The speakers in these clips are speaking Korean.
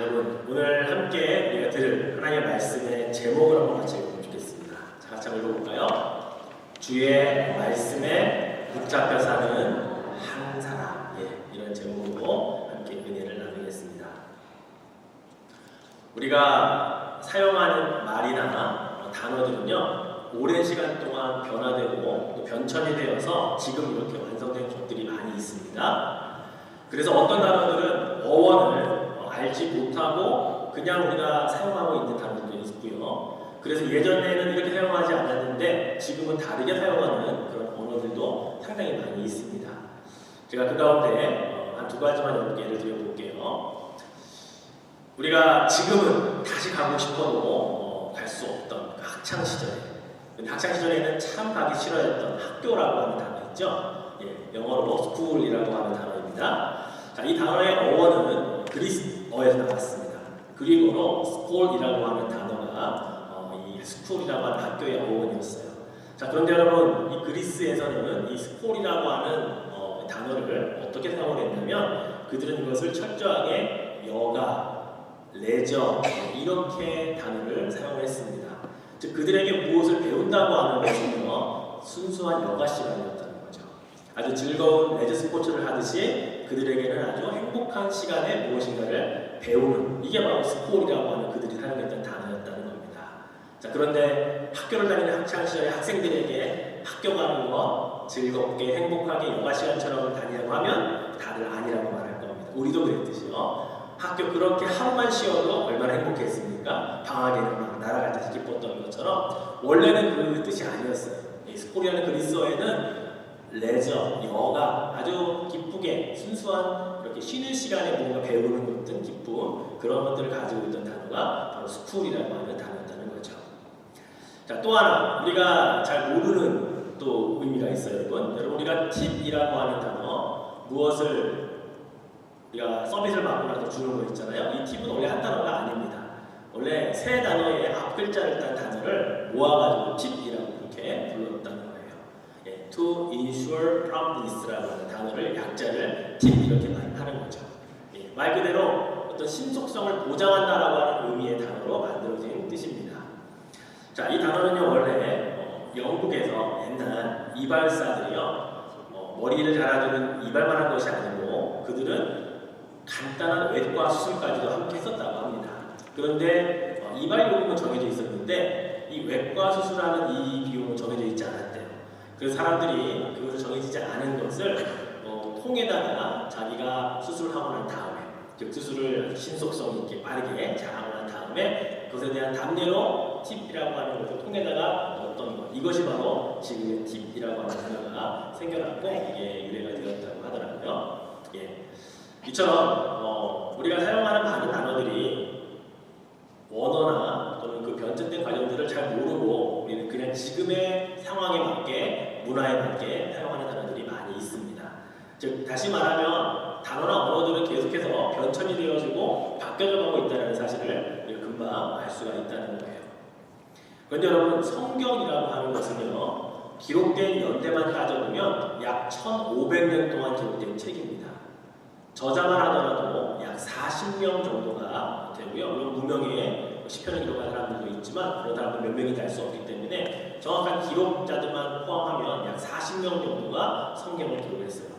여러분 오늘 함께 우리가 들을 하나님의 말씀의 제목을 한번 같이 읽어보면 좋겠습니다. 자, 같이 한번 읽어볼까요? 주의 말씀에 붙잡혀 사는 한 사람. 이런 제목으로 함께 은혜를 나누겠습니다. 우리가 사용하는 말이나 단어들은요, 오랜 시간 동안 변화되고 또 변천이 되어서 지금 이렇게 완성된 것들이 많이 있습니다. 그래서 어떤 단어들은 어원을 알지 못하고 그냥 우리가 사용하고 있는 단어들도 있고요. 그래서 예전에는 이렇게 사용하지 않았는데 지금은 다르게 사용하는 그런 언어들도 상당히 많이 있습니다. 제가 그 가운데 한 두 가지만 여러분께 예를 들어볼게요. 우리가 지금은 다시 가고 싶어도 갈 수 없던 그 학창시절에, 학창시절에는 참 가기 싫어했던 학교라고 하는 단어 있죠. 영어로 school이라고 하는 단어입니다. 자, 이 단어의 어원은 그리스어에서 나왔습니다. 그리고로 school이라고 하는 단어가 이 school이라고 하는 학교의 어원이었어요. 자, 그런데 여러분, 이 그리스에서는 이 school이라고 하는 단어를 어떻게 사용을 했냐면 그들은 이것을 철저하게 여가, 레저 이렇게 단어를 사용했습니다. 즉 그들에게 무엇을 배운다고 하는 것은요, 순수한 여가 시간이었다는 거죠. 아주 즐거운 레저 스포츠를 하듯이 그들에게는 아주 행복한 시간에 무엇인가를 배우는, 이게 바로 스콜이라고 하는 그들이 사용했던 단어였다는 겁니다. 자, 그런데 학교를 다니는 학창시절의 학생들에게 학교 가는 거 즐겁게 행복하게 여가 시간처럼 다니라고 하면 다들 아니라고 말할 겁니다. 우리도 그랬듯이요. 학교 그렇게 하루만 쉬어도 얼마나 행복했습니까? 방학에는 막 날아갈 때 기뻤던 것처럼 원래는 그 뜻이 아니었어요. 이 스콜이라는 그리스어에는 레저, 여가, 아주 기쁘게 순수한 이렇게 쉬는 시간에 뭔가 배우는 것들, 기쁨, 그런 것들을 가지고 있던 단어가 바로 스쿨이라고 하는 단어였다는 거죠. 자, 또 하나 우리가 잘 모르는 또 의미가 있어요, 여러분. 여러분, 우리가 팁이라고 하는 단어, 무엇을 우리가 서비스를 받고 나서 주는 거 있잖아요. 이 팁은 원래 한 단어가 아닙니다. 원래 세 단어의 앞 글자를 딴 단어를 모아가지고 팁이라고 그렇게 불렀다는 거예요. To ensure promptness라고 하는 단어를 약자를 팁 이렇게 하는 거죠. 말 그대로 어떤 신속성을 보장한다라고 하는 의미의 단어로 만들어진 뜻입니다. 자, 이 단어는요 원래 영국에서 옛날 이발사들이요 머리를 갈아주는 이발만 한 것이 아니고 그들은 간단한 외과 수술까지도 함께 했었다고 합니다. 그런데 이발 요금은 정해져 있었는데 이 외과 수술하는 이 비용은 정해져 있지 않았대요. 그래서 사람들이 그것을 정해지지 않은 것을 통에다가 자기가 수술하고 난 다음에, 즉 수술을 신속성 있게 빠르게 잘하고 난 다음에 그것에 대한 답례로 팁이라고 하는 것을 통에다가 넣었던 것, 이것이 바로 지금의 팁이라고 하는 단어가 생겨났고 이게 유래가 되었다고 하더라고요. 이처럼 우리가 사용하는 많은 단어들이 원어나 또는 그 변증된 과정들을 잘 모르고 우리는 그냥 지금의 상황에 맞게, 문화에 맞게 사용하는 단어들이 많이 있습니다. 즉 다시 말하면 단어나 언어들은 계속해서 변천이 되어지고 바뀌어져 가고 있다는 사실을 우리가 금방 알 수가 있다는 거예요. 그런데 여러분, 성경이라고 하는 것은요 기록된 연대만 따져보면 약 1500년 동안 기록된 책입니다. 저자만 하더라도 약 40명 정도가 되고요. 물론 무명의 시편을 기록한 사람들도 있지만 그런 사람들 몇 명이 될 수 없기 때문에 정확한 기록자들만 포함하면 약 40명 정도가 성경을 기록했어요.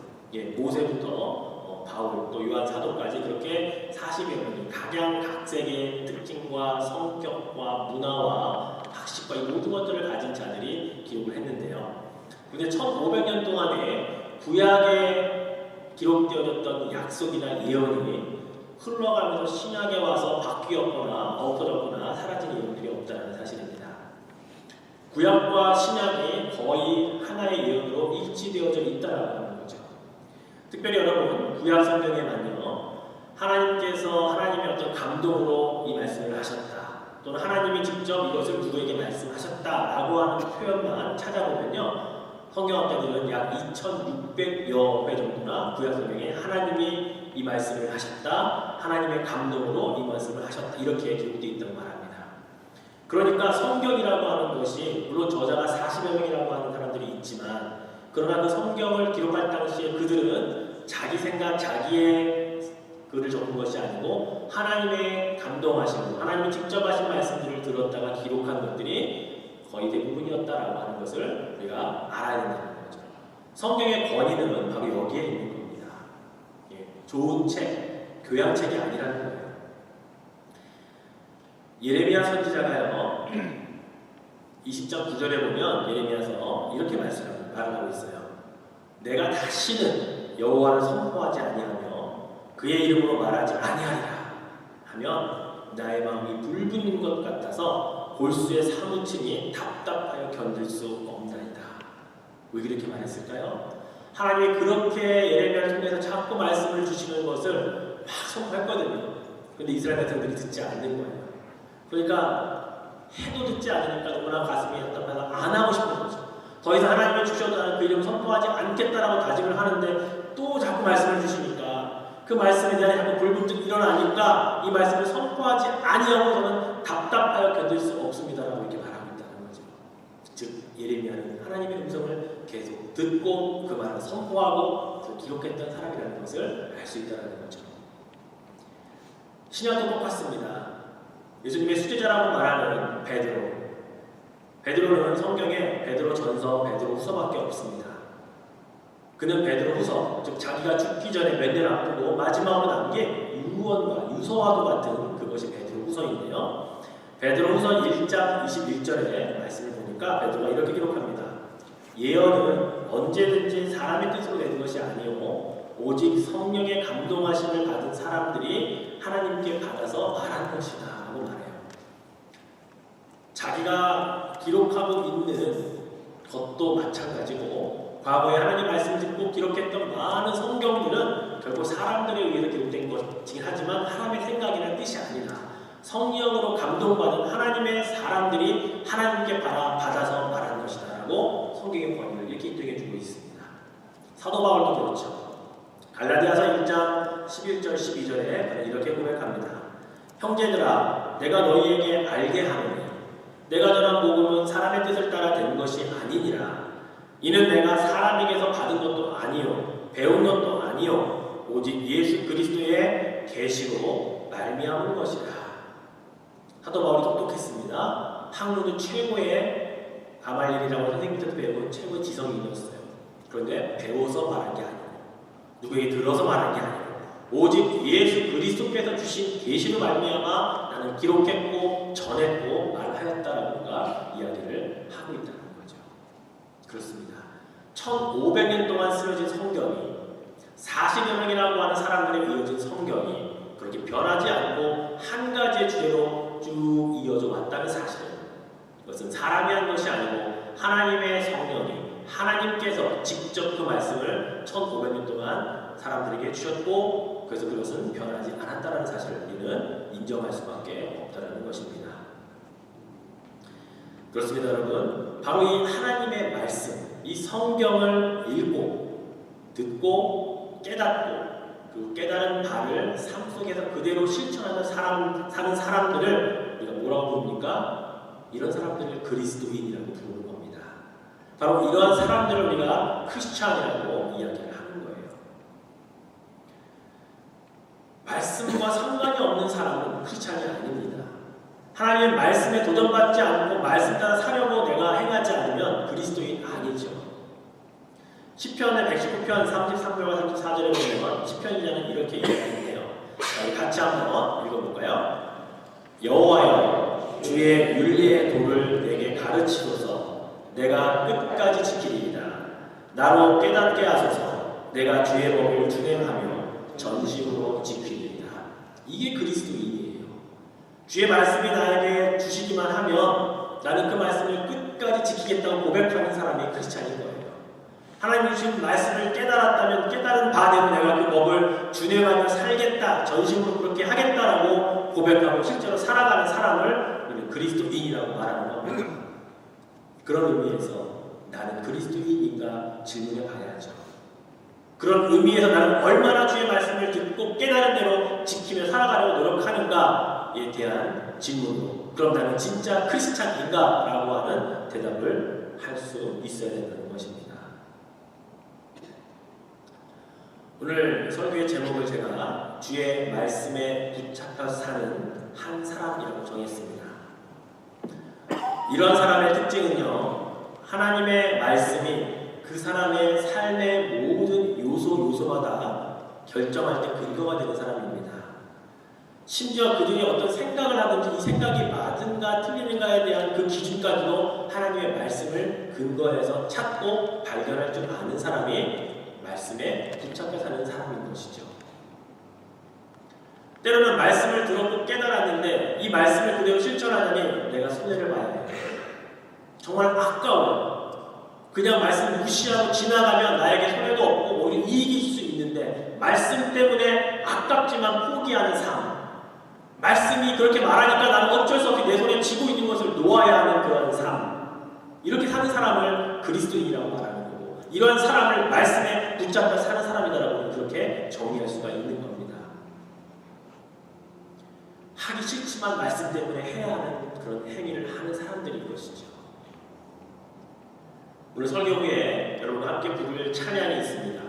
모세부터 바울 또 요한 사도까지 그렇게 40여 명이 각양각색의 특징과 성격과 문화와 학식과 이 모든 것들을 가진 자들이 기록을 했는데요. 그런데 1500년 동안에 구약에 기록되어졌던 약속이나 예언이 흘러가면서 신약에 와서 바뀌었거나 엎어졌거나 사라진 예언들이 없다는 사실입니다. 구약과 신약이 거의 하나의 예언으로 일치되어져 있다는 거죠. 특별히 여러분, 구약 성경에만요 하나님께서 하나님의 어떤 감동으로 이 말씀을 하셨다, 또는 하나님이 직접 이것을 누구에게 말씀하셨다라고 하는 표현만 찾아보면요 성경학자들은 약 2600여 회 정도나 구약 성경에 하나님이 이 말씀을 하셨다, 하나님의 감동으로 이 말씀을 하셨다, 이렇게 기록되어 있다고 말합니다. 그러니까 성경이라고 하는 것이 물론 저자가 40여 명이라고 하는 사람들이 있지만 그러나 그 성경을 기록할 당시에 그들은 자기 생각, 자기의 글을 적은 것이 아니고 하나님의 감동하신, 하나님이 직접 하신 말씀들을 들었다가 기록한 것들이 거의 대부분이었다라고 하는 것을 우리가 알아야 된다는 거죠. 성경의 권위는 바로 여기에 있는 겁니다. 좋은 책, 교양책이 아니라는 거예요. 예레미야 선지자가요, 20장 9절에 보면 예레미야서 이렇게 말을 하고 있어요. 내가 다시는 여호와를 선포하지 아니하며 그의 이름으로 말하지 아니하리라 하면 나의 마음이 불붙는 것 같아서 골수에 사무치니 답답하여 견딜 수 없나이다. 왜 그렇게 말했을까요? 하나님이 그렇게 예레미야를 통해서 자꾸 말씀을 주시는 것을 막 선포했거든요. 그런데 이스라엘 백성들이 듣지 않는 거예요. 그러니까 해도 듣지 않으니까 너무나 가슴이 답답해서 안 하고 싶은 거죠. 더 이상 하나님이 주셔도 나는 그 이름을 선포하지 않겠다라고 다짐을 하는데 또 자꾸 말씀을 주시니까 그 말씀에 대한 자꾸 불분증이 일어나니까 이 말씀을 선포하지 아니하고 저는 답답하여 견딜 수 없습니다라고 이렇게 말하고 있다는 거죠. 즉 예레미야는 하나님의 음성을 계속 듣고 그 말을 선포하고 기록했던 사람이라는 것을 알 수 있다는 거죠. 신약도 똑같습니다. 예수님의 수제자라고 말하는 베드로는 성경에 베드로전서, 베드로후서밖에 없습니다. 그는 베드로후서, 즉 자기가 죽기 전에 몇 년 앞두고 마지막으로 남긴 유언과 유서와도 같은 그것이 베드로후서인데요. 베드로후서 1장 21절에 말씀을 보니까 베드로가 이렇게 기록합니다. 예언은 언제든지 사람의 뜻으로 되는 것이 아니요 오직 성령의 감동하심을 받은 사람들이 하나님께 받아서 말한 것이다 하고 말해요. 자기가 기록하고 있는 것도 마찬가지고 과거에 하나님 말씀을 듣고 기록했던 많은 성경들은 결국 사람들에 의해서 기록된 것이긴 하지만 하나님의 생각이나 뜻이 아니라 성령으로 감동받은 하나님의 사람들이 하나님께 받아서 말한 것이다 라고 성경의 권위를 이렇게 인정해주고 있습니다. 사도 바울도 그렇죠. 갈라디아서 1장 11절 12절에 이렇게 고백합니다. 형제들아 내가 너희에게 알게 하노니 내가 전한 복음은 사람의 뜻을 따라 된 것이 아니니라. 이는 내가 사람에게서 받은 것도 아니요 배운 것도 아니요 오직 예수 그리스도의 계시로 말미암은 것이라. 사도 바울이 똑똑했습니다. 학문은 최고의 가말리엘이라고 선생님께서 배운 최고의 지성인이었어요. 그런데 배워서 말한 게 아니고 누구에게 들어서 말한 게 아니고 오직 예수 그리스도께서 주신 계시로 말미암아 나는 기록했고 전했고 말하였다라고 이야기를 하고 있다는 거죠. 그렇습니다. 1500년 동안 쓰여진 성경이 40여 명이라고 하는 사람들에 이어진 성경이 그렇게 변하지 않고 한 가지의 주제로 쭉 이어져 왔다는 사실은 이것은 사람이 한 것이 아니고 하나님의 성령이 하나님께서 직접 그 말씀을 1500년 동안 사람들에게 주셨고 그래서 그것은 변하지 않았다는 사실을 우리는 인정할 수밖에 없다는 것입니다. 그렇습니다, 여러분. 바로 이 하나님의 말씀, 이 성경을 읽고 듣고 깨닫고 그 깨달은 바를 삶 속에서 그대로 실천하는 사는 사람들을 우리가 뭐라고 부릅니까? 이런 사람들을 그리스도인이라고 부르는 겁니다. 바로 이러한 사람들을 우리가 크리스찬이라고 이야기를 하는 거예요. 말씀과 상관이 없는 사람은 크리스찬이 아닙니다. 하나님의 말씀에 도전받지 않고 말씀 따라 사려고 내가 행하지 않으면 그리스도인 아니죠. 시편의 119편 33절과 34절에 보면 시편기자는 이렇게 이야기해요. 같이 한번 읽어볼까요? 여호와여 주의 윤리의 도를 내게 가르치소서. 내가 끝까지 지키리이다. 나로 깨닫게 하소서. 내가 주의 법을 준행하며 전심으로 지키리이다. 이게 그리스도인이에요. 주의 말씀이 나에게 주시기만 하면 나는 그 말씀을 끝까지 지키겠다고 고백하는 사람이 크리스찬인 거예요. 하나님이 주신 말씀을 깨달았다면 깨달은 바대로 내가 그 법을 준행하며 살겠다, 전심으로 그렇게 하겠다라고 고백하고 실제로 살아가는 사람을 우리는 그리스도인이라고 말하는 겁니다. 그런 의미에서 나는 그리스도인인가 질문해 봐야죠. 그런 의미에서 나는 얼마나 주의 말씀을 듣고 깨달은 대로 지키며 살아가려고 노력하는가에 대한 질문으로 그럼 나는 진짜 크리스찬인가? 라고 하는 대답을 할 수 있어야 된다는 것입니다. 오늘 설교의 제목을 제가 주의 말씀에 붙잡혀 사는 한 사람이라고 정했습니다. 이런 사람의 특징은요, 하나님의 말씀이 그 사람의 삶의 모든 요소마다 결정할 때 근거가 되는 사람입니다. 심지어 그 중에 어떤 생각을 하든지 이 생각이 맞은가 틀리는가에 대한 그 기준까지도 하나님의 말씀을 근거해서 찾고 발견할 줄 아는 사람이 말씀에 붙잡혀 사는 사람인 것이죠. 때로는 말씀을 들었고 깨달았는데 이 말씀을 그대로 실천하자니 내가 손해를 봐야 해요. 정말 아까워요. 그냥 말씀 무시하고 지나가면 나에게 손해도 없고 오히려 이익일 수 있는데 말씀 때문에 아깝지만 포기하는 삶, 말씀이 그렇게 말하니까 나는 어쩔 수 없이 내 손에 쥐고 있는 것을 놓아야 하는 그런 삶, 이렇게 사는 사람을 그리스도인이라고 말하는 거고, 이런 사람을 말씀에 붙잡혀 사는 사람이다라고 그렇게 정의할 수가 있는 겁니다. 하기 싫지만 말씀 때문에 해야 하는 그런 행위를 하는 사람들인 것이죠. 오늘 설교 후에 여러분과 함께 부를 찬양이 있습니다.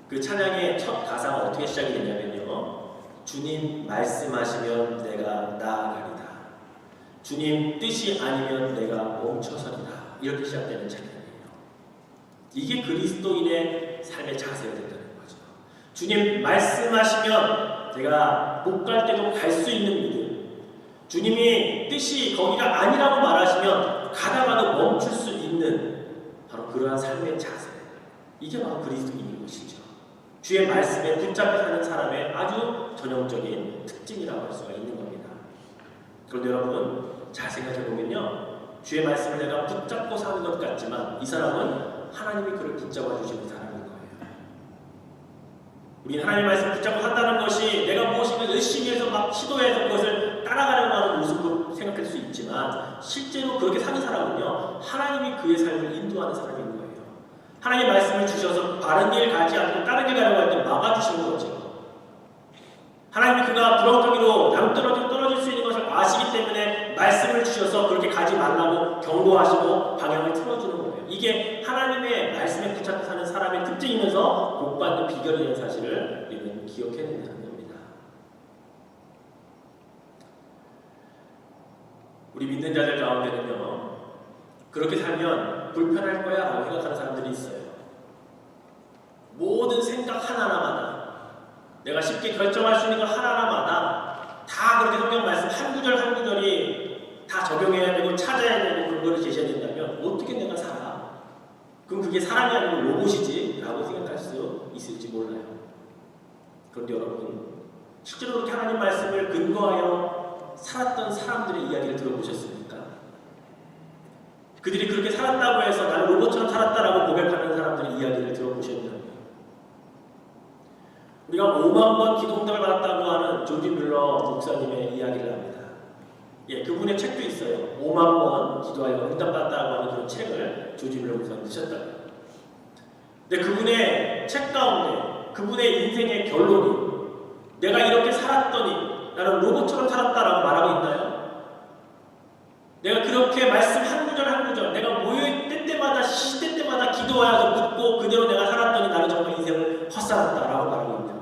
그 찬양의 첫 가사가 어떻게 시작이 되냐면요, 주님 말씀하시면 내가 나아가리다. 주님 뜻이 아니면 내가 멈춰서리다. 이렇게 시작되는 찬양이에요. 이게 그리스도인의 삶의 자세가 된다는 거죠. 주님 말씀하시면 내가 못 갈 때도 갈 수 있는 믿음, 주님이 뜻이 거기가 아니라고 말하시면 가다가도 멈출 수 있는 바로 그러한 삶의 자세, 이게 바로 그리스도인인 것이죠. 주의 말씀에 붙잡혀 사는 사람의 아주 전형적인 특징이라고 할 수가 있는 겁니다. 그런데 여러분 잘 생각해보면요, 주의 말씀을 내가 붙잡고 사는 것 같지만 이 사람은 하나님이 그를 붙잡아 주시는 사람인 거예요. 우리는 하나님의 말씀을 붙잡고 산다는 것이 내가 무엇인가 열심히 해서 막 시도해서 그것을 따라가려고 하는 모습으로 생각할 수 있지만 실제로 그렇게 사는 사람은요, 하나님이 그의 삶을 인도하는 사람인 거예요. 하나님의 말씀을 주셔서 바른 길 가지 않고 다른 길 가려고 할 때 막아주시는 거죠. 하나님이 그가 부렁텅이로 낭떠러지로 떨어질 수 있는 것을 아시기 때문에 말씀을 주셔서 그렇게 가지 말라고 경고하시고 방향을 틀어주는 거예요. 이게 하나님의 말씀에 붙잡혀 사는 사람의 특징이면서 복받는 비결이라는 사실을 우리는 기억해야 된다는 겁니다. 우리 믿는 자들 가운데는요, 그렇게 살면 불편할 거야 라고 생각하는 사람들이 있어요. 모든 생각 하나하나마다, 내가 쉽게 결정할 수 있는 것 하나하나마다 다 그렇게 성경 말씀 한 구절 한 구절이 다 적용해야 되고 찾아야 되고 근거를 제시해야 된다면 어떻게 내가 살아? 그럼 그게 사람이 아니고 로봇이지 라고 생각할 수 있을지 몰라요. 그런데 여러분, 실제로 그렇게 하나님 말씀을 근거하여 살았던 사람들의 이야기를 들어보셨습니까? 그들이 그렇게 살았다고 해서 나는 로봇처럼 살았다라고 고백하는 사람들의 이야기를 들어보셨나요? 우리가 5만 번 기도응답을 받았다고 하는 조지 뮬러 목사님의 이야기를 합니다. 예, 그분의 책도 있어요. 5만 번 기도하여 응답받았다고 하는 그런 책을 조지 뮬러 목사님이 쓰셨다고요. 근데 그분의 책 가운데 그분의 인생의 결론이 내가 이렇게 살았더니 나는 로봇처럼 살았다라고 말하고 있나요? 내가 그렇게 말씀 한 구절 한 구절 내가 모여있을 때마다 시대 때마다 기도하여서 묻고 그대로 내가 살았더니 나는 정말 인생을 헛살았다라고 말하고 있냐고요.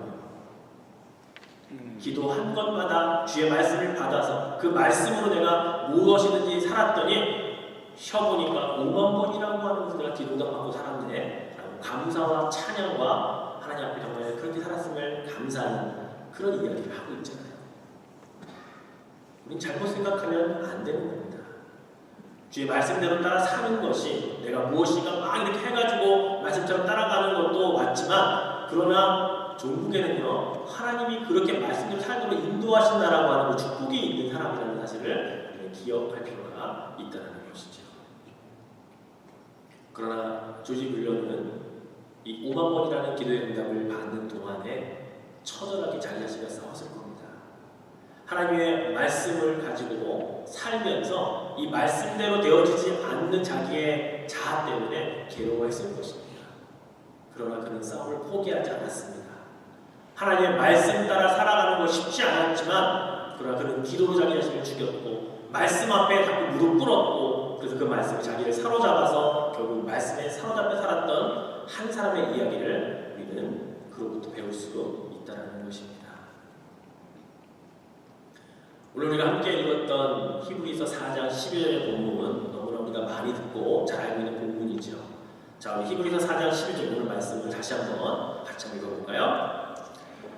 기도한 것마다 주의 말씀을 받아서 그 말씀으로 내가 무엇이든지 살았더니 쉬어보니까 5만 번이라고 하는 것을 내가 기도받고 살았네 라고 감사와 찬양과 하나님 앞에 정말 그렇게 살았음을 감사하는 그런 이야기를 하고 있잖아요. 우린 잘못 생각하면 안 되는 겁니다. 주의 말씀대로 따라 사는 것이 내가 무엇인가 막 이렇게 해가지고 말씀처럼 따라가는 것도 맞지만, 그러나 종국에는요, 하나님이 그렇게 말씀대로 살도록 인도하신다라고 하는 그 축복이 있는 사람이라는 사실을 기억할 필요가 있다는 것이죠. 그러나 조지 뮬러는 이 5만 번이라는 기도의 응답을 받는 동안에 처절하게 자기 자신과 싸웠을 겁니다. 하나님의 말씀을 가지고 살면서 이 말씀대로 되어지지 않는 자기의 자아 때문에 괴로워했을 것입니다. 그러나 그는 싸움을 포기하지 않았습니다. 하나님의 말씀 따라 살아가는 건 쉽지 않았지만, 그러나 그는 기도로 자기 자신을 죽였고 말씀 앞에 자꾸 무릎 꿇었고, 그래서 그 말씀이 자기를 사로잡아서 결국 말씀에 사로잡혀 살았던 한 사람의 이야기를 우리는 그로부터 배울 수 있다는 것입니다. 오늘 우리가 함께 읽었던 히브리서 4장 11절의 본문은 너무나 우리가 많이 듣고 잘 알고 있는 본문이죠. 자, 우리 히브리서 4장 11절 오늘 말씀을 다시 한번 같이 읽어볼까요?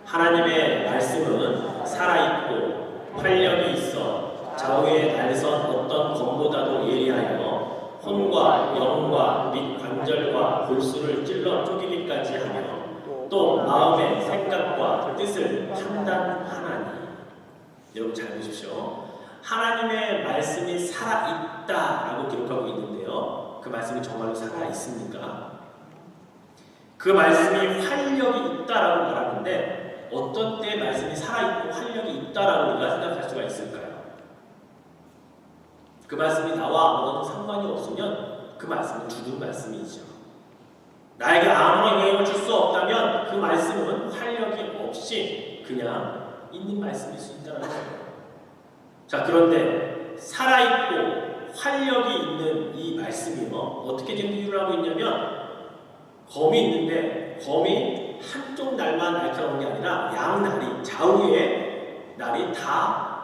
하나님의 말씀은 살아있고 활력이 있어 좌우에 날선 어떤 검보다도 예리하여 혼과 영과 및 관절과 골수를 찔러 쪼개기까지 하며 또 마음의 생각과 뜻을 판단하나니. 여러분 잘 보십시오. 하나님의 말씀이 살아있다라고 기록하고 있는데요. 그 말씀이 정말로 살아있습니까? 그 말씀이 활력이 있다라고 말하는데 어떤 때 말씀이 살아있고 활력이 있다라고 우리가 생각할 수가 있을까요? 그 말씀이 나와 아무런 상관이 없으면 그 말씀은 죽은 말씀이죠. 나에게 아무런 영향을 줄 수 없다면 그 말씀은 활력이 없이 그냥 있는 말씀일 수 있다는 거예요. 자, 그런데 살아있고 활력이 있는 이 말씀이요, 어떻게 지금 비유를 하고 있냐면 검이 있는데 검이 한쪽 날만 날카로운 게 아니라 양날이 좌우에 날이 다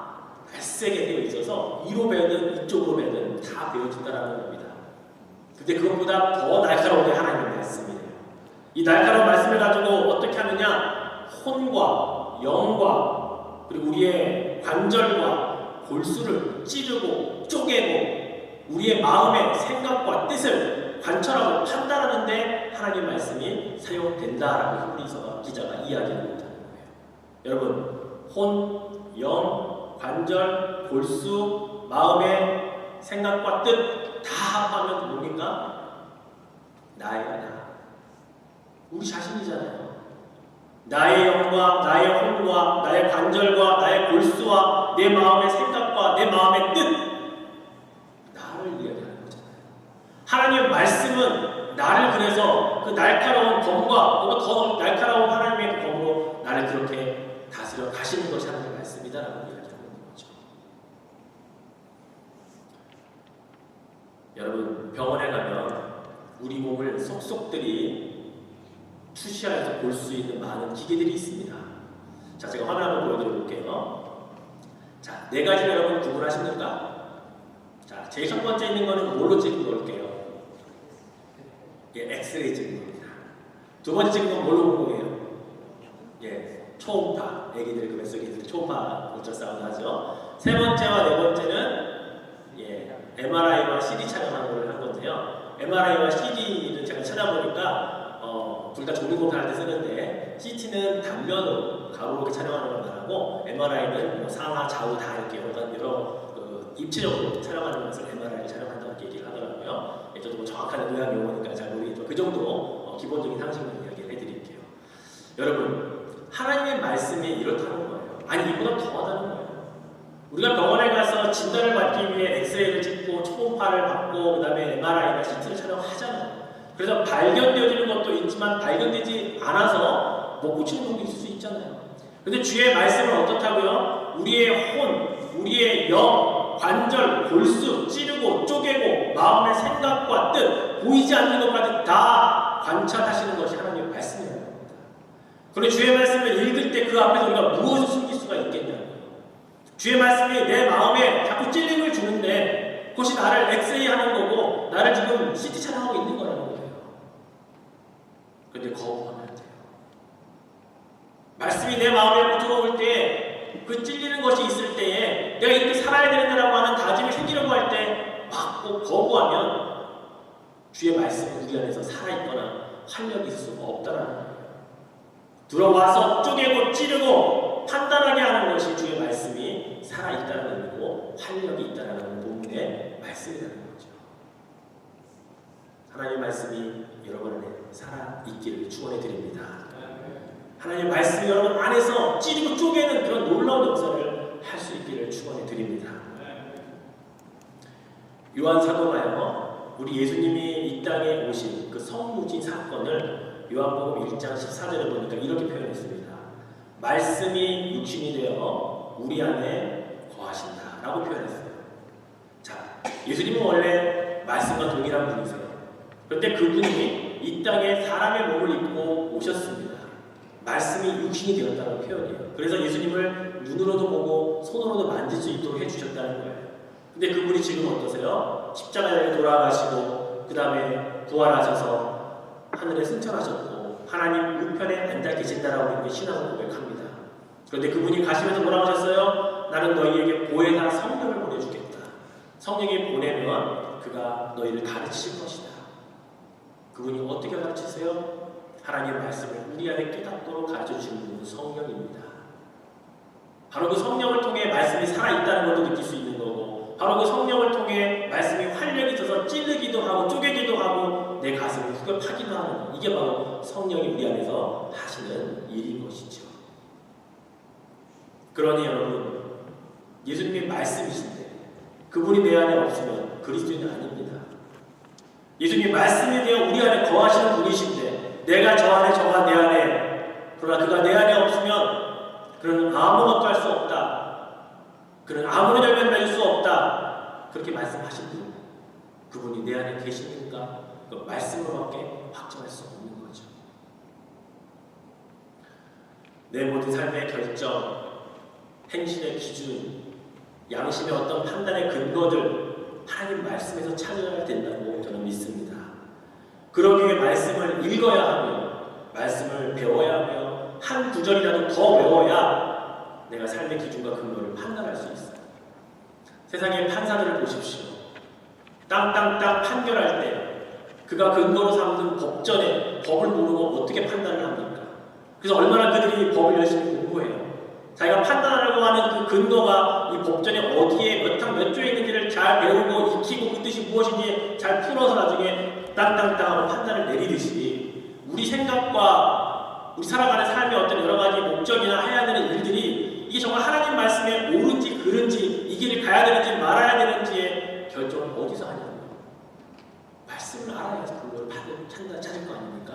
날쌔게 되어 있어서 이로 베든 이쪽으로 베든 다 베어진다는 겁니다. 근데 그것보다 더 날카로운 게 하나님의 말씀이에요. 이 날카로운 말씀을 가지고 어떻게 하느냐, 혼과 영과 그리고 우리의 관절과 골수를 찌르고 쪼개고 우리의 마음의 생각과 뜻을 관철하고 판단하는데 하나님의 말씀이 사용된다라고 히브리서 기자가 이야기하고 있다는 거예요. 여러분, 혼, 영, 관절, 골수, 마음의 생각과 뜻 다 합하면 뭡니까? 나예요, 나. 우리 자신이잖아요. 나의 영과 나의 혼과 나의 관절과 나의 골수와 내 마음의 생각과 내 마음의 뜻, 나를 이야기하는 거잖아요. 하나님의 말씀은 나를 그래서 그 날카로운 검과 그리고 더 날카로운 하나님의 검으로 나를 그렇게 다스려 가시는 것이 하나님의 말씀이다라고 이야기하는 거죠. 여러분, 병원에 가면 우리 몸을 속속들이 투시하여서 볼 수 있는 많은 기계들이 있습니다. 자, 제가 화면 한번 보여드려 볼게요. 자, 네 가지 여러분 구분하십니까? 자, 제일 첫 번째 있는 거는 뭘로 찍은 걸게요? 예, 엑스레이 찍은 겁니다. 두 번째 찍은 건 뭘로 본 거예요? 예, 초음파. 애기들 그 뱃속에 있을 때 초음파 울트라사운드 하죠. 세 번째와 네 번째는 예, MRI와 CD 촬영하는 걸 한 건데요. MRI와 CD를 제가 찾아보니까 둘 다 조리공사할 때 쓰는데 CT는 단면으로 가로로 이렇게 촬영하는 걸 말하고 MRI는 뭐 상하, 좌우 다 이렇게 여러 입체적으로 촬영하는 것을 MRI를 촬영한다고 얘기를 하더라고요. 저도 뭐 정확한 의학 용어니까 잘 모르겠죠. 그 정도 기본적인 상식을 이야기를 해드릴게요. 여러분, 하나님의 말씀이 이렇다는 거예요. 아니, 이보다 더하다는 거예요. 우리가 병원에 가서 진단을 받기 위해 엑스레이를 찍고 초음파를 받고 그 다음에 MRI나 CT를 촬영하잖아요. 그래서 발견되어지는 것도 있지만 발견되지 않아서 못 고치는 것도 있을 수 있잖아요. 그런데 주의 말씀은 어떻다고요? 우리의 혼, 우리의 영, 관절, 골수 찌르고 쪼개고 마음의 생각과 뜻, 보이지 않는 것까지 다 관찰하시는 것이 하나님의 말씀이라는 겁니다. 그리고 주의 말씀을 읽을 때 그 앞에서 우리가 무엇을 숨길 수가 있겠냐고요. 주의 말씀이 내 마음에 자꾸 찔림을 주는데 그것이 나를 엑스레이 하는 거고 나를 지금 CT 촬영하고 있는 거라는 거예요. 그런데 거부하면 안 돼요. 말씀이 내 마음에 들어올 때 그 찔리는 것이 있을 때에 내가 이렇게 살아야 되는다라고 하는 다짐이 생기려고 할 때 막 거부하면 주의 말씀이 우리 안에서 살아있거나 활력이 있을 수가 없다라는 거예요. 들어와서 쪼개고 찌르고 판단하게 하는 것이 주의 말씀이 살아있다는 의미고 활력이 있다는 본문의 말씀이라는 거죠. 하나님의 말씀이 여러분 안에 살아있기를 축원해 드립니다. 하나님의 말씀이 여러분 안에서 찌르고 쪼개는 그런 놀라운 역사를 할 수 있기를 축원해 드립니다. 요한 사도가요, 우리 예수님이 이 땅에 오신 그 성무지 사건을 요한복음 1장 14절에 보니까 이렇게 표현했습니다. 말씀이 육신이 되어 우리 안에 거하신다 라고 표현했어요. 자, 예수님은 원래 말씀과 동일한 분이세요. 그런데 그분이 이 땅에 사람의 몸을 입고 오셨습니다. 말씀이 육신이 되었다는 표현이에요. 그래서 예수님을 눈으로도 보고 손으로도 만질 수 있도록 해주셨다는 거예요. 근데 그분이 지금 어떠세요? 십자가에 돌아가시고 그 다음에 부활하셔서 하늘에 승천하셨고 하나님 우편에 앉아 계신다라고 이렇게 신앙을 고백합니다. 그런데 그분이 가시면서 뭐라고 하셨어요? 나는 너희에게 보혜사 성령을 보내주겠다. 성령이 보내면 그가 너희를 가르칠 것이다. 그분이 어떻게 가르치세요? 하나님의 말씀을 우리 안에 깨닫도록 가르쳐주시는 분은 성령입니다. 바로 그 성령을 통해 말씀이 살아있다는 것도 느낄 수 있는 거고, 바로 그 성령을 통해 말씀이 활력이 있어서 찌르기도 하고 쪼개기도 하고 내 가슴을 후벼파기도 하는, 이게 바로 성령이 우리 안에서 하시는 일인 것이죠. 그러니 여러분, 예수님의 말씀이신데 그분이 내 안에 없으면 그리스도인은 아닙니다. 예수님의 말씀에 대해 우리 안에 거하시는 분이신데 내가 저 안에 저가 내 안에, 그러나 그가 내 안에 없으면 그는 아무것도 할 수 없다. 그는 아무런 열매를 맺을 수 없다. 그렇게 말씀하신 분, 그분이 내 안에 계시니까 그 말씀으로밖에 확정할 수 없는 거죠. 내 모든 삶의 결정, 행실의 기준, 양심의 어떤 판단의 근거들 하나님 말씀에서 찾아야 된다고 저는 믿습니다. 그러기 위해 말씀을 읽어야 하며 말씀을 배워야 하며 한 구절이라도 더 외워야 내가 삶의 기준과 근거를 판단할 수 있어요. 세상의 판사들을 보십시오. 땅땅땅 판결할 때 그가 근거로 삼는 법전에 법을 모르고 어떻게 판단을 합니까? 그래서 얼마나 그들이 법을 열심히 공부해요. 자기가 판단하려고 하는 그 근거가 이 법전에 어디에 몇 항 몇 조에 있는지를 잘 배우고 익히고 그 뜻이 무엇인지 잘 풀어서 나중에 땅땅땅하고 판단을 내리듯이 우리 생각과 우리 살아가는 삶의 어떤 여러 가지 목적이나 해야 되는 일들이 이게 정말 하나님 말씀에 옳은지 그른지 이 길을 가야 되는지 말아야 되는지의 결정을 어디서 하냐고요. 말씀을 알아야 그걸 찾을 거 아닙니까?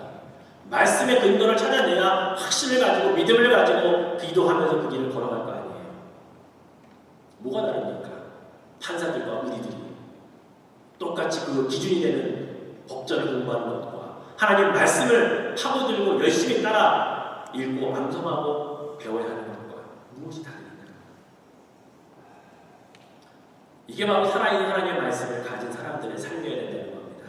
말씀의 근거를 찾아내야 확신을 가지고 믿음을 가지고 기도하면서 그 길을 걸어갈 거 아니에요. 뭐가 다릅니까? 판사들과 우리들이 똑같이 그 기준이 되는 법전을 공부하는 것과 하나님 말씀을 파고들고 열심히 따라 읽고 암송하고 배워야 하는 것과 무엇이 다릅니까? 이게 바로 살아있는 하나님의 말씀을 가진 사람들의 삶이어야 된다는 겁니다.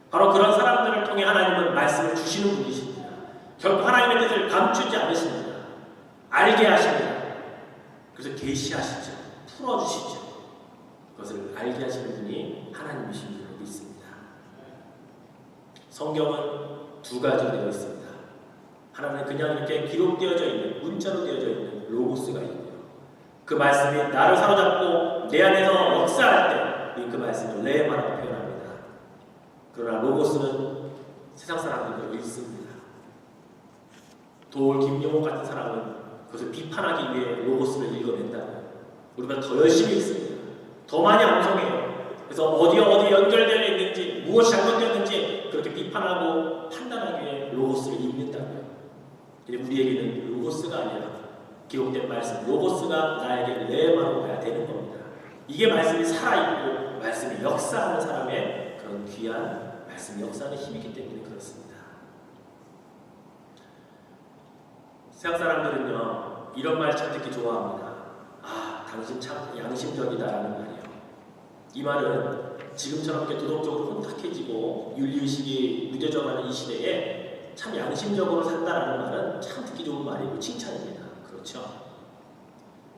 바로 그런 사람들을 통해 하나님은 말씀을 주시는 분이십니다. 결국 하나님의 뜻을 감추지 않으십니다. 알게 하십니다. 그래서 계시하시죠. 풀어주시죠. 그것을 알게 하시는 분이 하나님이신 줄로 믿습니다. 성경은 두 가지로 되어 있습니다. 하나는 그냥 이렇게 기록되어져 있는, 문자로 되어져 있는 로고스가 있고요. 그 말씀이 나를 사로잡고 내 안에서 역사할 때 그 말씀을 레마라고 표현합니다. 그러나 로고스는 세상 사람들도 읽습니다. 도올 김용옥 같은 사람은 그것을 비판하기 위해 로고스를 읽어낸다고요. 우리가 더 열심히 읽습니다. 더 많이 암송해요. 그래서 어디에 연결되어 있는지, 무엇이 잘못되었는지 그렇게 비판하고 판단하기 위해 로고스를 읽는다고요. 근데 우리에게는 로고스가 아니라 기록된 말씀, 로고스가 나에게 레마로 가야 되는 겁니다. 이게 말씀이 살아있고 말씀이 역사하는 사람의 그런 귀한 말씀이 역사하는 힘이기 때문에 그렇습니다. 세상 사람들은요, 이런 말 참 듣기 좋아합니다. 아, 당신 참 양심적이다라는 말이에요. 이 말은 지금처럼 이렇게 도덕적으로 혼탁해지고 윤리의식이 무뎌져가는 이 시대에 참 양심적으로 산다라는 말은 참 듣기 좋은 말이고 칭찬입니다. 그렇죠?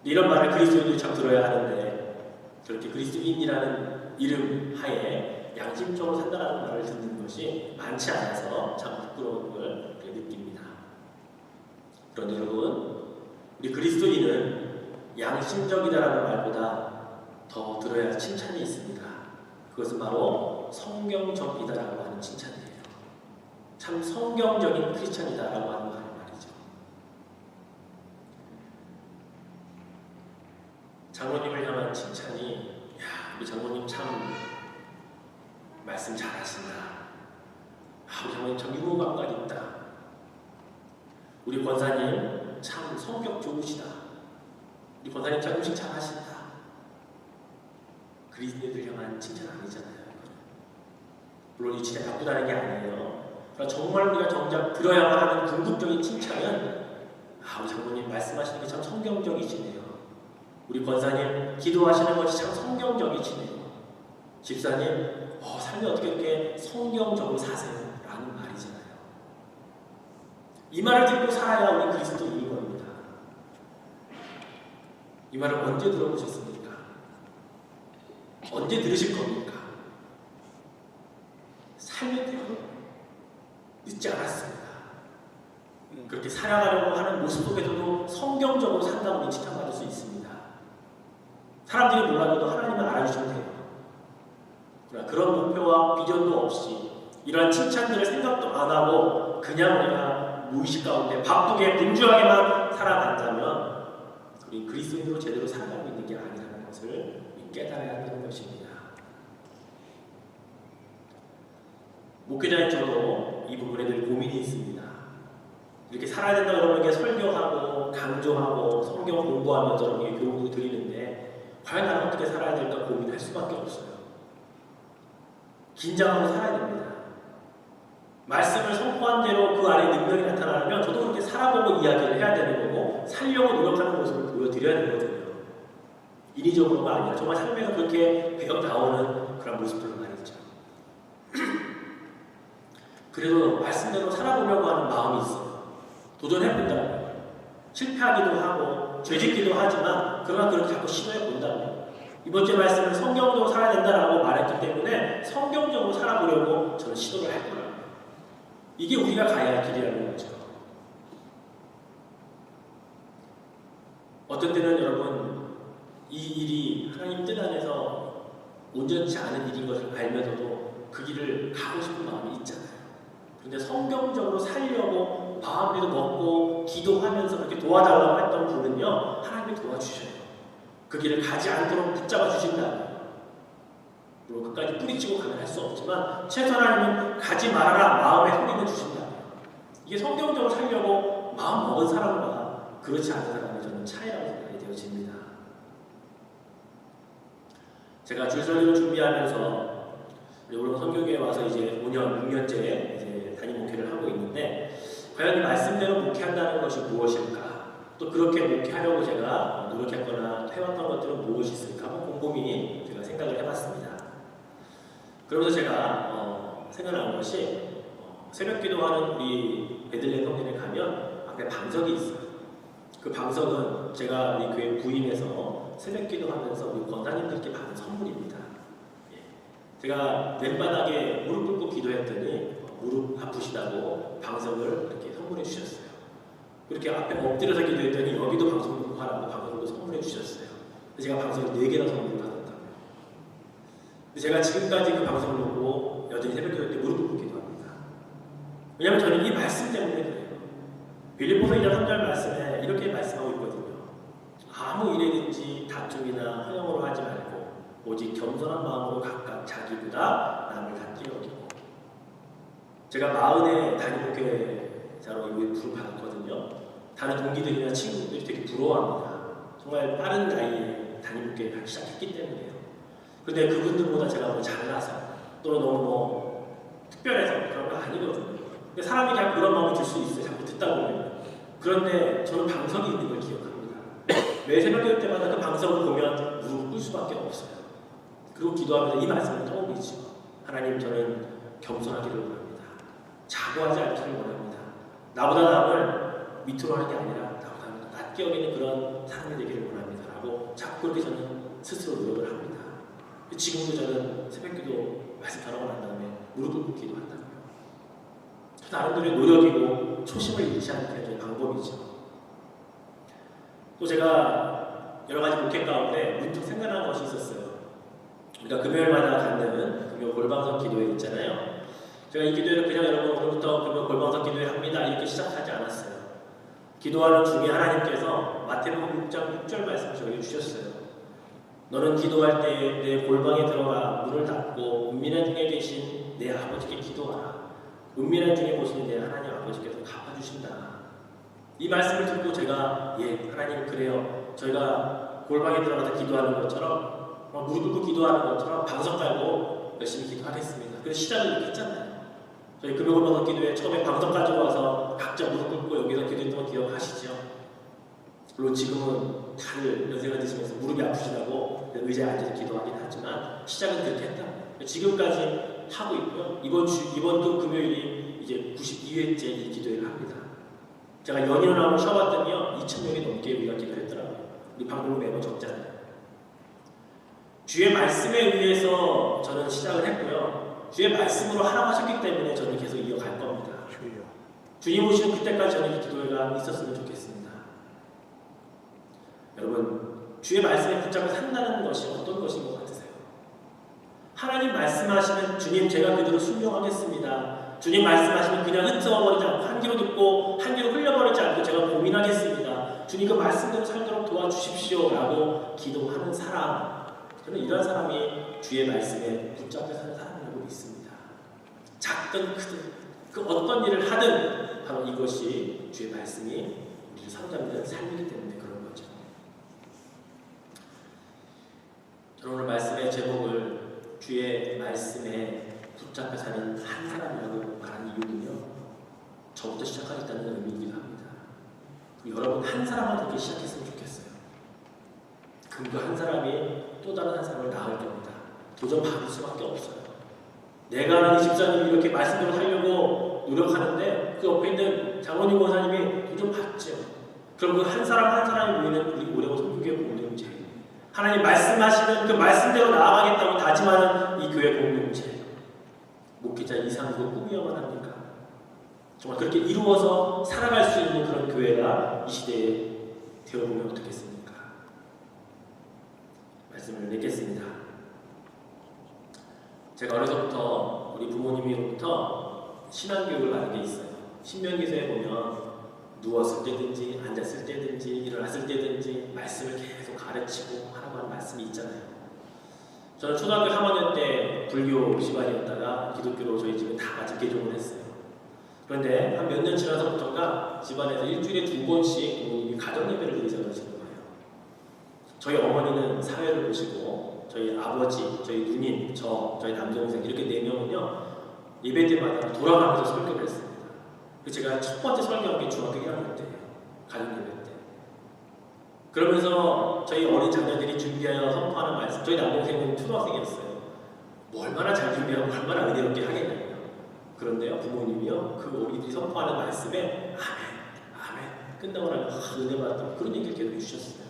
이런 말을 그리스도인들이 참 들어야 하는데 그렇게 그리스도인이라는 이름 하에 양심적으로 산다라는 말을 듣는 것이 많지 않아서 참 부끄러운 걸 느낍니다. 그런데 여러분, 우리 그리스도인은 양심적이다라는 말보다 더 들어야 할 칭찬이 있습니다. 그것은 바로 성경적이다라고 하는 칭찬이에요. 참 성경적인 크리스찬이다라고 하는 말이죠. 장로님을 향한 칭찬이, 야, 우리 장로님 참 말씀 잘하신다. 아, 우리 장로님 참 유머 감각 있다. 우리 권사님 참 성격 좋으시다. 우리 권사님 참 음식 잘하신다. 그리스도인들 향한 칭찬 아니잖아요. 물론 이 진짜 바꾸다는 게 아니에요. 그러나 정말 우리가 정작 들어야만 하는 궁극적인 칭찬은 우리 장로님 말씀하시는 게 참 성경적이시네요. 우리 권사님 기도하시는 것이 참 성경적이시네요. 집사님 삶이 어떻게 이렇게 성경적으로 사세요? 라는 말이잖아요. 이 말을 듣고 살아야 우리 그리스도인인 겁니다. 이 말을 언제 들어보셨습니까? 언제 들으실 겁니까? 살면 돼요. 늦지 않았습니다. 그렇게 살아가려고 하는 모습 속에서도 성경적으로 산다고 우리 칭찬받을 수 있습니다. 사람들이 몰라도 하나님은 알아주시면 돼요. 그러나 그런 목표와 비전도 없이 이러한 칭찬들을 생각도 안 하고 그냥 우리가 무의식 가운데 바쁘게 분주하게만 살아간다면 우리 그리스도인으로 제대로 살아가고 있는 게 아니라는 것을 깨달아야 하는 것입니다. 목회자인 저도 이 부분에 늘 고민이 있습니다. 이렇게 살아야 된다고 여러분에게 설교하고 강조하고 성경 공부하면서 여러분에게 교훈도 드리는데 과연 나는 어떻게 살아야 될까 고민할 수밖에 없어요. 긴장하고 살아야 됩니다. 말씀을 선포한 대로 그 안에 능력이 나타나면 저도 그렇게 살아보고 이야기를 해야 되는 거고 살려고 노력하는 모습을 보여드려야 되거든요. 인위적으로가 아니라 정말 삶에서 그렇게 배워 나오는 그런 모습들로 말이죠. 그래도 말씀대로 살아보려고 하는 마음이 있어요. 도전해본다고요. 실패하기도 하고 죄짓기도 하지만 그러나 그렇게 자꾸 시도해본다고요. 이번 주 말씀은 성경적으로 살아야 된다라고 말했기 때문에 성경적으로 살아보려고 저는 시도를 할 거예요. 이게 우리가 가야 할 길이라는 거죠. 어떤 때는 여러분 이 일이 하나님 뜻 안에서 온전치 않은 일인 것을 알면서도 그 길을 가고 싶은 마음이 있잖아요. 그런데 성경적으로 살려고 마음에도 먹고 기도하면서 그렇게 도와달라고 했던 분은요 하나님이 도와주셔요. 그 길을 가지 않도록 붙잡아 주신다. 물론 끝까지 뿌리치고 가면 할 수 없지만 최소한 하나님은 가지 말아라 마음의 소리는 주신다. 이게 성경적으로 살려고 마음 먹은 사람과 그렇지 않은 사람의 저는 차이라고 생각이 되어집니다. 제가 줄설교를 준비하면서 우리 성교교에 와서 이제 5년, 6년째 이제 담임 목회를 하고 있는데 과연 이 말씀대로 목회한다는 것이 무엇일까? 또 그렇게 목회하려고 제가 노력했거나 해왔던 것들은 무엇이 있을까? 한번 곰곰이 제가 생각을 해봤습니다. 그러면서 제가 생각난 것이 새벽 기도하는 우리 베들레헴 성전에 가면 앞에 방석이 있어요. 그 방석은 제가 우리 교회 부임해서 새벽 기도하면서 우리 권사님들께 받은 선물입니다. 제가 맨바닥에 무릎 꿇고 기도했더니 무릎 아프시다고 방석을 이렇게 선물해 주셨어요. 그렇게 앞에 엎드려서 기도했더니 여기도 방석 놓고 하라고 방석을 선물해 주셨어요. 제가 방석을 4개나 선물을 받았다고요. 제가 지금까지 그 방석을 놓고 여전히 새벽 기도 때 무릎 꿇고 기도합니다. 왜냐하면 저는 이 말씀 때문에 그래요. 빌립보서 2장 3절 말씀에 이렇게 말씀하고 있거든요. 아무 일에든지 다툼이나 허영으로 하지 말고 오직 겸손한 마음으로 각각 자기보다 남을 낫게 여기고. 제가 40에 담임 목회자로 이후에 부름 받았거든요. 다른 동기들이나 친구들이 되게 부러워합니다. 정말 빠른 나이에 담임 목회를 하기 시작했기 때문에요. 그런데 그분들보다 제가 뭐 잘나서 또는 너무 특별해서 그런 거 아니거든요. 근데 사람이 그냥 그런 마음을 들 수 있어요. 자꾸 듣다 보면. 그런데 저는 방석이 있는 걸 기억합니다. 매 새벽 기도 때마다 그 방석을 보면 무릎을 꿇을 수밖에 없어요. 그리고 기도하면서 이 말씀을 떠올리죠. 하나님, 저는 겸손하기를 원합니다. 자고하지 않기를 원합니다. 나보다 남을 밑으로 하는 게 아니라 나보다 낮게 여기는 그런 사람이 되기를 원합니다. 라고 자꾸 그렇게 저는 스스로 노력을 합니다. 지금도 저는 새벽기도 말씀 전하고 난 다음에 무릎 꿇고 기도한다고요. 저 나름대로의 노력이고 초심을 잃지 않는 게 방법이죠. 또 제가 여러 가지 목회 가운데 문득 생각난 것이 있었어요. 우리가 금요일마다 갖는 금요 골방석 기도회 있잖아요. 제가 이 기도회를 그냥 여러분 오늘부터 금요 골방석 기도회 합니다 이렇게 시작하지 않았어요. 기도하는 중에 하나님께서 마태복음 6장 6절 말씀을 저에게 주셨어요. 너는 기도할 때 내 골방에 들어가 문을 닫고 은밀한 중에 계신 내 아버지께 기도하라. 은밀한 중에 보시는 내 하나님 아버지께서 갚아주신다. 이 말씀을 듣고 제가 하나님 그래요. 저희가 골방에 들어가서 기도하는 것처럼 무릎 꿇고 기도하는 것처럼 방석 깔고 열심히 기도하겠습니다. 그래서 시작을 이렇게 했잖아요. 저희 금요일마다 기도회 처음에 방석 가지고 와서 각자 무릎 꿇고 여기서 기도했던 거 기억하시죠? 물론 지금은 다들 연세가 드시면서 무릎이 아프시다고 의자에 앉아서 기도하긴 하지만 시작은 그렇게 했다. 지금까지 하고 있고요. 이번도 금요일이 이제 92회째 이 기도회를 합니다. 제가 연인을 한번 쉬어봤더니요 2,000명이 넘게 우리가 기도를 했더라고요. 우리 방법은 매번 적잖아요. 주의 말씀에 의해서 저는 시작을 했고요. 주의 말씀으로 하라고 하셨기 때문에 저는 계속 이어갈 겁니다. 주님 오시는 그때까지 저는 이 기도회가 있었으면 좋겠습니다. 여러분, 주의 말씀에 붙잡고 산다는 것이 어떤 것인 것 같으세요? 하나님 말씀하시면 주님 제가 그대로 순종하겠습니다. 주님 말씀하시면 그냥 흩어버리지 않고 한 귀로 듣고 한 귀로 흘려버리지 않고 제가 고민하겠습니다. 주님 그 말씀대로 살도록 도와주십시오 라고 기도하는 사람, 저는 이런 사람이 주의 말씀에 붙잡혀 사는 사람이라고 믿습니다. 작든 크든 그 어떤 일을 하든 바로 이것이 주의 말씀이 우리를 사로잡는 삶이기 때문에 그런 거죠. 저는 오늘 말씀의 제목을 주의 말씀에 붙잡혀 사는 한 사람이라고 말한 이유는요, 저부터 시작하겠다는 의미이기도 합니다. 여러분 한 사람만 그렇게 시작했으면 좋겠어요. 그럼 그 한 사람이 또 다른 한 사람을 낳을 겁니다. 도전 받을 수밖에 없어요. 내가 아는 이 집사님이 이렇게 말씀대로 살려고 노력하는데 그 옆에 있는 장로님 권사님이 도전 받죠. 그럼 그 한 사람 한 사람이 모이는 우리 오래고 성교회 공동체, 하나님 말씀하시는 그 말씀대로 나아가겠다고 다짐하는 이 교회 공동체, 목회자 이상 그거 꿈이어만 합니까? 정말 그렇게 이루어서 살아갈 수 있는 그런 교회가 이 시대에 되어보면 어떻겠습니까? 말씀을 맺겠습니다. 제가 어려서부터 우리 부모님으로부터 신앙교육을 받은 게 있어요. 신명기서에 보면 누웠을 때든지 앉았을 때든지 일어났을 때든지 말씀을 계속 가르치고 하라고 하는 말씀이 있잖아요. 저는 초등학교 3학년 때 불교 집안이었다가 기독교로 저희 집에 다 같이 개종을 했어요. 그런데 한 몇 년 지나서부터가 집안에서 일주일에 2번씩 부모님이 가정예배를 드리자 그러시는 거예요. 저희 어머니는 사회를 보시고 저희 아버지, 저희 누님, 저희 남동생 이렇게 4명은요 예배 때마다 돌아가면서 설교를 했습니다. 제가 첫 번째 설교한 게 중학교 1학년 때예요. 가정예배 때. 그러면서 저희 어린 자녀들이 준비하여 선포하는 말씀, 저희 남동생은 초등학생이었어요. 뭐 얼마나 잘 준비하고 얼마나 은혜롭게 하겠냐고요. 그런데요 부모님이요 그 우리들이 선포하는 말씀에 아멘 끝나고 나면 은혜 받았다고 그런 얘기를 계속 해주셨어요.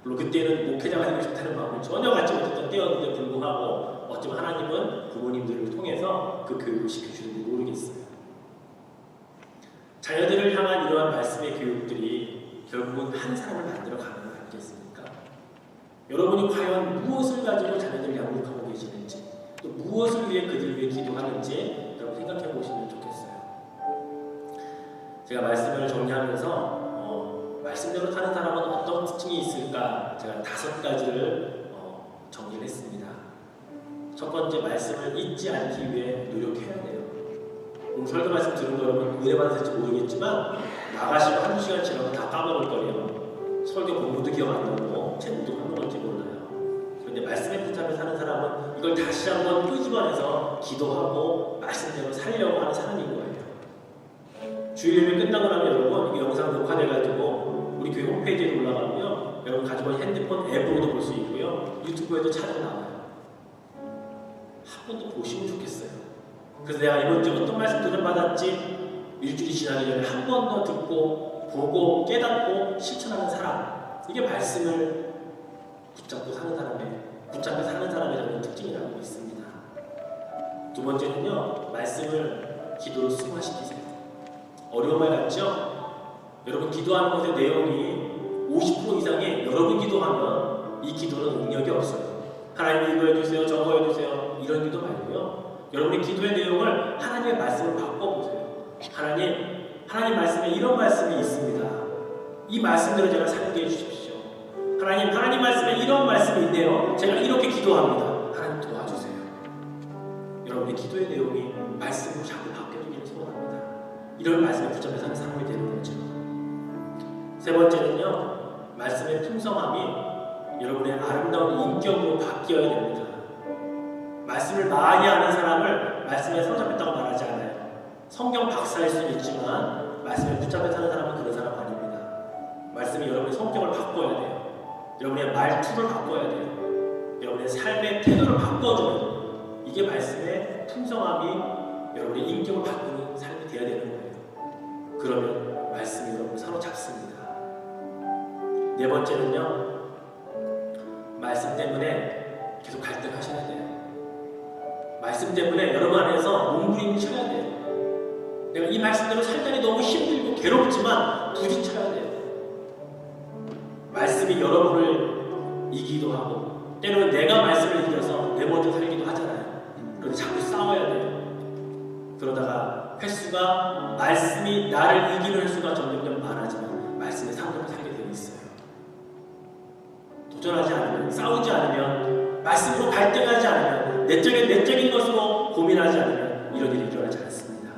물론 그때는 목회자가 되고 싶다는 마음을 전혀 갖지 못했던 때였는데 불구하고 어쩌면 하나님은 부모님들을 통해서 그 교육을 시켜주는지 모르겠어요. 자녀들을 향한 이러한 말씀의 교육들이 결국은 한 사람을 만들어가는 거 아니겠습니까? 여러분이 과연 무엇을 가지고 자녀들을 양육하고 계시는지, 또 무엇을 위해 그들 위해 기도하는지 여러분 생각해 보시면 좋겠어요. 제가 말씀을 정리하면서 말씀대로 사는 사람은 어떤 특징이 있을까 제가 5가지를 정리를 했습니다. 첫 번째, 말씀을 잊지 않기 위해 노력해야 돼요. 오늘 설교 말씀 들은 거 여러분 은혜 받으실지 모르겠지만 나가시고 1-2시간 지나면 다 까먹을 거예요. 설교 본문도 기억 안 나고 제목도 까먹을지 몰라요. 그런데 말씀에 붙잡혀 사는 사람은 이걸 다시 한번 끄집어내서 기도하고 말씀대로 살려고 하는 사람인 거예요. 주일 예배 끝나고 나면 여러분 이 영상 녹화돼가지고 우리 교회 홈페이지에 올라가고요. 여러분 가지고 있는 핸드폰 앱으로도 볼 수 있고요. 유튜브에도 찾아 나와요. 한 번 더 보시면 좋겠어요. 그래서 내가 이번 주에 어떤 말씀 도전받았지? 일주일이 지나기 전에 한 번 더 듣고 보고 깨닫고 실천하는 사람, 이게 말씀을 붙잡고 사는 사람의 저는 특징이라고 믿습니다. 두 번째는요, 말씀을 기도로 승화시키세요. 어려운 말 같죠? 여러분 기도하는 것의 내용이 50% 이상이 여러분 기도하면 이 기도는 능력이 없어요. 하나님 이거 해주세요, 저거 해주세요 이런 기도 말고요. 여러분의 기도의 내용을 하나님의 말씀을 바꿔보세요. 하나님 말씀에 이런 말씀이 있습니다. 이 말씀대로 제가 살게 해주십시오. 하나님 말씀에 이런 말씀이 있네요. 제가 이렇게 기도합니다. 하나님 도와주세요. 여러분의 기도의 내용이 말씀으로 자꾸 바뀌어지기를 소원합니다. 이런 말씀에 붙잡혀 사는 사람이 되는 거죠. 세 번째는요, 말씀의 풍성함이 여러분의 아름다운 인격으로 바뀌어야 됩니다. 말씀을 많이 아는 사람을 말씀에 사로잡혔다고 말하지 않아요. 성경 박사일 수는 있지만 말씀에 붙잡혀 사는 사람은 그런 사람 아닙니다. 말씀이 여러분의 성격을 바꿔야 돼요. 여러분의 말투를 바꿔야 돼요. 여러분의 삶의 태도를 바꿔주는, 이게 말씀의 풍성함이 여러분의 인격을 바꾸는 삶이 되어야 되는 거예요. 그러면 말씀이 여러분을 사로잡습니다. 네 번째는요, 말씀 때문에 계속 갈등하셔야 돼요. 말씀 때문에 여러분 안에서 몸부림쳐야 돼요. 내가 이 말씀대로 살다니 너무 힘들고 괴롭지만 부딪혀야 돼요. 말씀이 여러분을 이기기도 하고, 때로는 내가 말씀을 이겨서 내 먼저 살기도 하잖아요. 그런데 자꾸 싸워야 돼요. 그러다가 횟수가, 말씀이 나를 이기는 횟수가 점점 많아지면 말씀의 상대로 살게 되어 있어요. 도전하지 않으면, 싸우지 않으면, 말씀으로 갈등하지 않으면, 내적인 것으로 고민하지 않으면 이런 일이 일어나지 않습니다.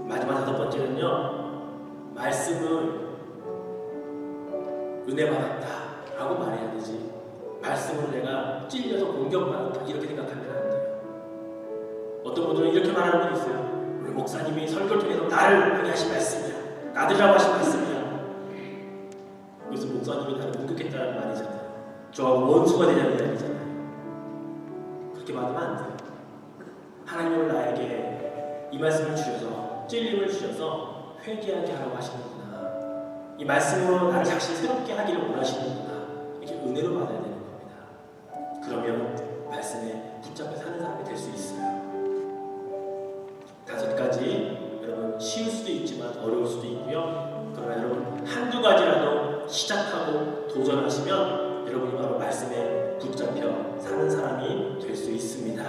마지막 다섯 번째는요, 말씀을 은혜 받았다 라고 말해야 되지, 말씀으로 내가 찔려서 공격받았다 이렇게 생각하면 안 돼요. 어떤 분들은 이렇게 말하는 분이 있어요. 우리 목사님이 설교를 통해서 나를 하게 하신 말씀이야, 나들라고 하신 말씀이야. 그래서 목사님이 나를 공격했다는 말이잖아요. 저하고 원수가 되냐는 이야기잖아요. 그렇게 말하면 안 돼요. 하나님은 나에게 이 말씀을 주셔서, 찔림을 주셔서 회개하게 하라고 하시는구나, 이 말씀으로 나를 다시 새롭게 하기를 원하시는구나, 이렇게 은혜로 받아야 되는 겁니다. 그러면 말씀에 붙잡혀 사는 사람이 될 수 있어요. 다섯 가지, 여러분 쉬울 수도 있지만 어려울 수도 있고요. 그러나 여러분 한두 가지라도 시작하고 도전하시면 여러분이 바로 말씀에 붙잡혀 사는 사람이 될 수 있습니다.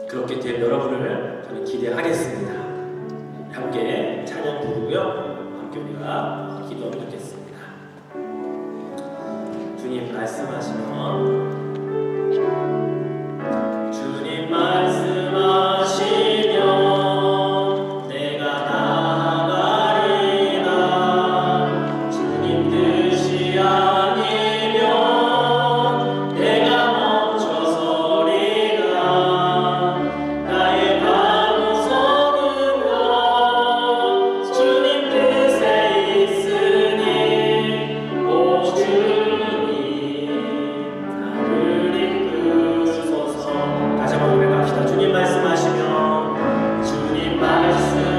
그렇게 될 여러분을 저는 기대하겠습니다. 함께 찬양 부르고요, 함께 우리가 기도하면 좋겠습니다. 주님 말씀하시면, 주님 말씀하시면 내가 나아가리라. 주님 뜻이 아니면 내가 멈춰서리라. 나의 가고 서는 것 주님 뜻에 있으니, 오 주님 나를 이끄소서. 다시 한번 고백합시다. 주님 말씀하시면, 주님 말씀하시면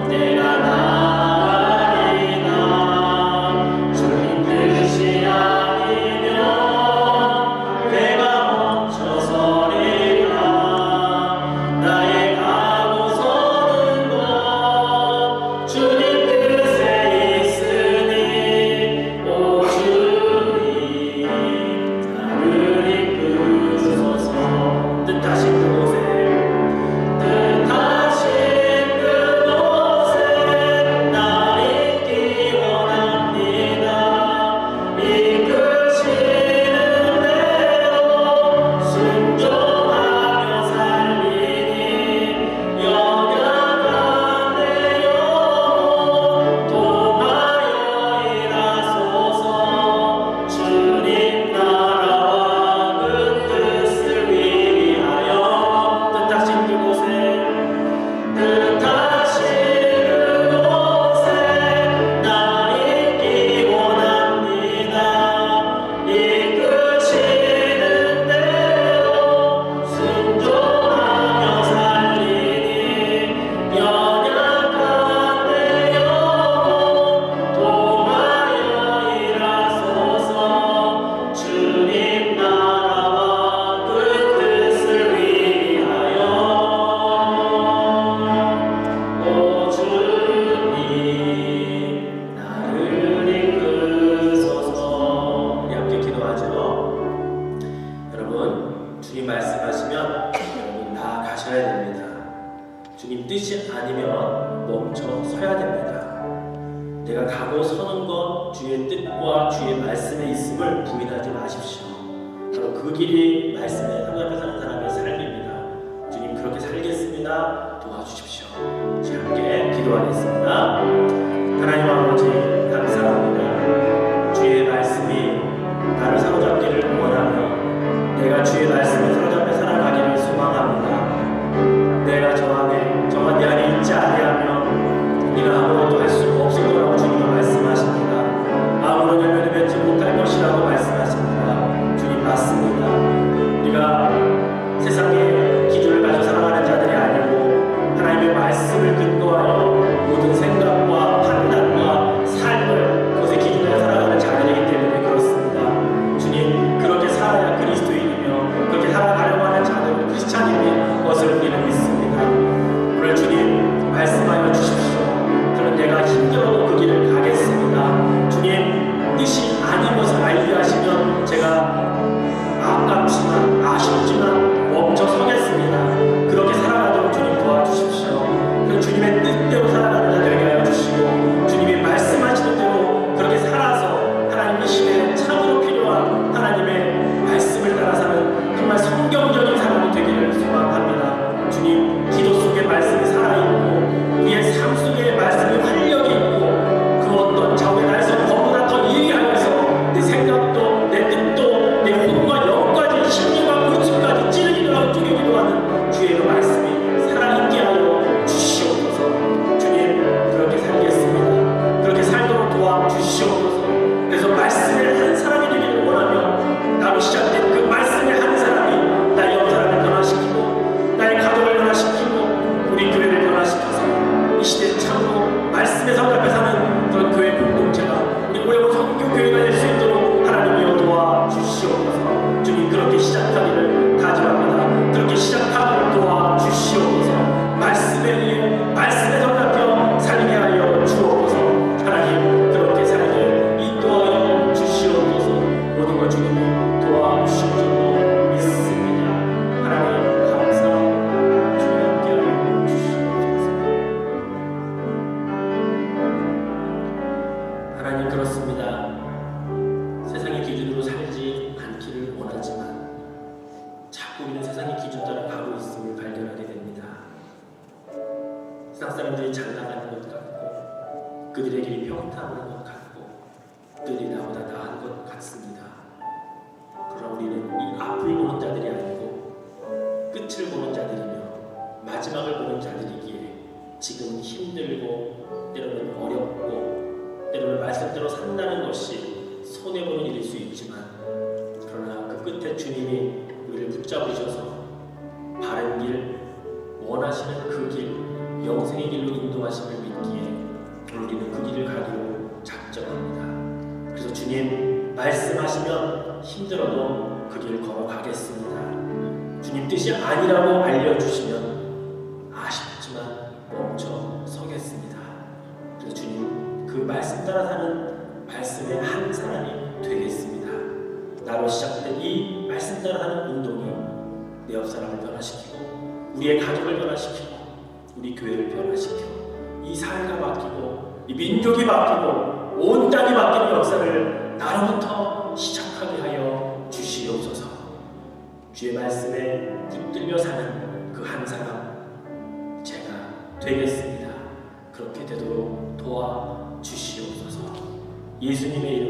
내가 나아가리라. 주님 뜻이 아니면 내가 멈춰서리라. 나의 가고 서는 것 주님 뜻에 있으니, 오 주님 나를 이끄소서. 뜻하신 그곳에, 뜻하신 그곳에 나 있기 원합니다. 이끄시는 대로 순종하며 살리니, 연약한 내 영혼 통하여 일하소서. 주님 나라와 그 뜻을 위하여, 뜻하신 그곳에, 뜻하신 그곳에 나 있기 원합니다. 이끄시는 대로 순종하며 살리니, 연약한 내 영혼 통하여 일하소서. 주님 나라와 그 뜻을 위하여, 오 주님 나를 이끄소서. 우리 함께 기도하죠. 여러분, 주님 말씀하시면 여러분 나아가셔야 됩니다. 주님 뜻이 아니면 멈춰 서야 됩니다. 내가 가고 서는 것 주의 뜻과 주의 말씀에 있음을 부인하지 마십시오. 바로 그 길이 말씀에 사로잡혀 사는 사람의 삶입니다. 주님 그렇게 살겠습니다. 도와주십시오. 함께 기도하겠습니다. 하나님 아버지 감사합니다. 주의 말씀이 나를 사로잡기를 원하며 내가 주의 말씀에 사로잡혀 살아가기를 소망합니다. 그들의 길이 평탄한 것 같고 그들이 나보다 나은 것 같습니다. 그러나 우리는 이 앞을 보는 자들이 아니고 끝을 보는 자들이며 마지막을 보는 자들이기에 지금 힘들고 때로는 어렵고 때로는 말씀대로 산다는 것이 손해보는 일일 수 있지만, 그러나 그 끝에 주님이 우리를 붙잡으셔서 바른 길, 원하시는 그 길, 영생의 길로 인도하심을 믿기에 우리는 그 길을 가기로 작정합니다. 그래서 주님 말씀하시면 힘들어도 그 길 걸어가겠습니다. 주님 뜻이 아니라고 알려주시면 아쉽지만 멈춰 서겠습니다. 그래서 주님 그 말씀 따라 사는 말씀의 한 사람이 되겠습니다. 나로 시작된 이 말씀 따라 하는 운동이 내 옆 사람을 변화시키고 우리의 가족을 변화시키고 우리 교회를 변화시켜 이 사회가 바뀌고 이 민족이 바뀌고 온 땅이 바뀌는 역사를 나로부터 시작하게 하여 주시옵소서. 주의 말씀에 붙들려 사는 그 한 사람 제가 되겠습니다. 그렇게 되도록 도와주시옵소서. 예수님의 이름